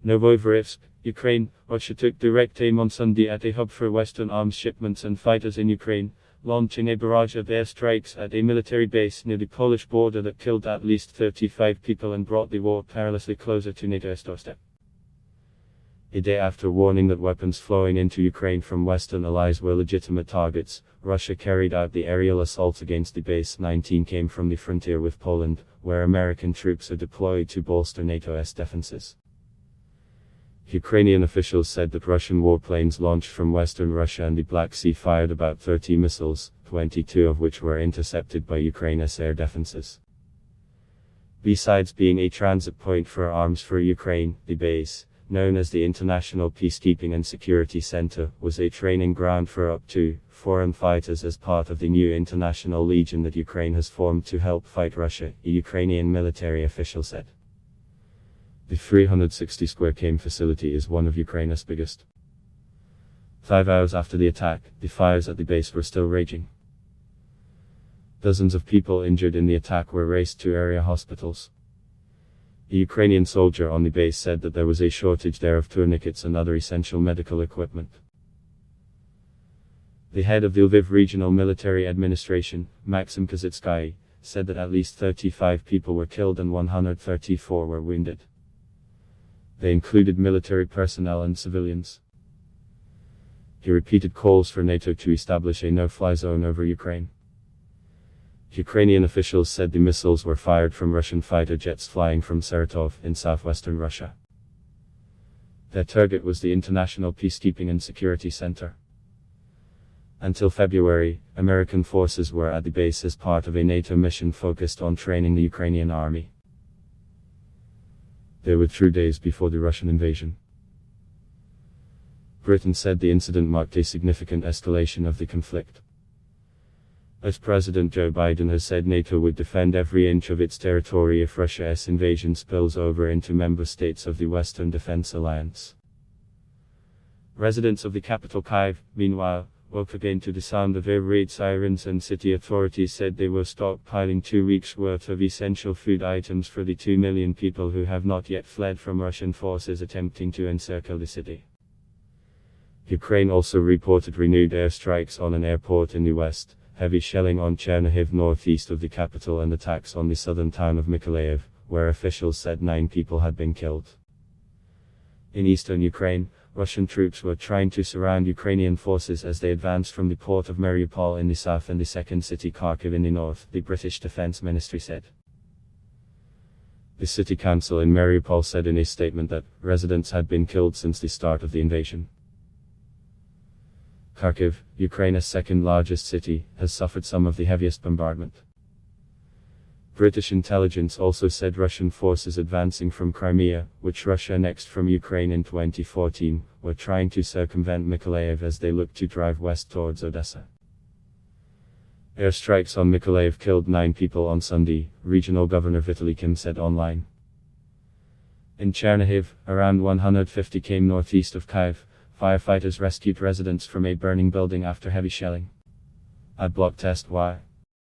Novoyavorivsk, Ukraine. Russia took direct aim on Sunday at a hub for Western arms shipments and fighters in Ukraine, launching a barrage of airstrikes at a military base near the Polish border that killed at least 35 people and brought the war perilously closer to NATO's doorstep. A day after warning that weapons flowing into Ukraine from Western allies were legitimate targets, Russia carried out the aerial assault against the base. 19 came from the frontier with Poland, where American troops are deployed to bolster NATO's defenses. Ukrainian officials said that Russian warplanes launched from western Russia and the Black Sea fired about 30 missiles, 22 of which were intercepted by Ukraine's air defenses. Besides being a transit point for arms for Ukraine, the base, known as the International Peacekeeping and Security Center, was a training ground for up to foreign fighters as part of the new international legion that Ukraine has formed to help fight Russia, a Ukrainian military official said. The 360 square km facility is one of Ukraine's biggest. 5 hours after the attack, the fires at the base were still raging. Dozens of people injured in the attack were raced to area hospitals. A Ukrainian soldier on the base said that there was a shortage there of tourniquets and other essential medical equipment. The head of the Lviv Regional Military Administration, Maxim Kazitsky, said that at least 35 people were killed and 134 were wounded. They included military personnel and civilians. He repeated calls for NATO to establish a no-fly zone over Ukraine. Ukrainian officials said the missiles were fired from Russian fighter jets flying from Saratov in southwestern Russia. Their target was the International Peacekeeping and Security Center. Until February, American forces were at the base as part of a NATO mission focused on training the Ukrainian army. They withdrew days before the Russian invasion. Britain said the incident marked a significant escalation of the conflict. As President Joe Biden has said, NATO would defend every inch of its territory if Russia's invasion spills over into member states of the Western Defense Alliance. Residents of the capital Kyiv, meanwhile, woke again to the sound of air raid sirens, and city authorities said they were stockpiling 2 weeks' worth of essential food items for the 2 million people who have not yet fled from Russian forces attempting to encircle the city. Ukraine also reported renewed airstrikes on an airport in the west, heavy shelling on Chernihiv northeast of the capital, and attacks on the southern town of Mykolaiv, where officials said 9 people had been killed. In eastern Ukraine, Russian troops were trying to surround Ukrainian forces as they advanced from the port of Mariupol in the south and the second city Kharkiv in the north, the British Defense Ministry said. The city council in Mariupol said in a statement that residents had been killed since the start of the invasion. Kharkiv, Ukraine's second largest city, has suffered some of the heaviest bombardment. British intelligence also said Russian forces advancing from Crimea, which Russia annexed from Ukraine in 2014, were trying to circumvent Mykolaiv as they looked to drive west towards Odessa. Airstrikes on Mykolaiv killed 9 people on Sunday, Regional Governor Vitaly Kim said online. In Chernihiv, around 150 km northeast of Kyiv, firefighters rescued residents from a burning building after heavy shelling. Adblock test. Why?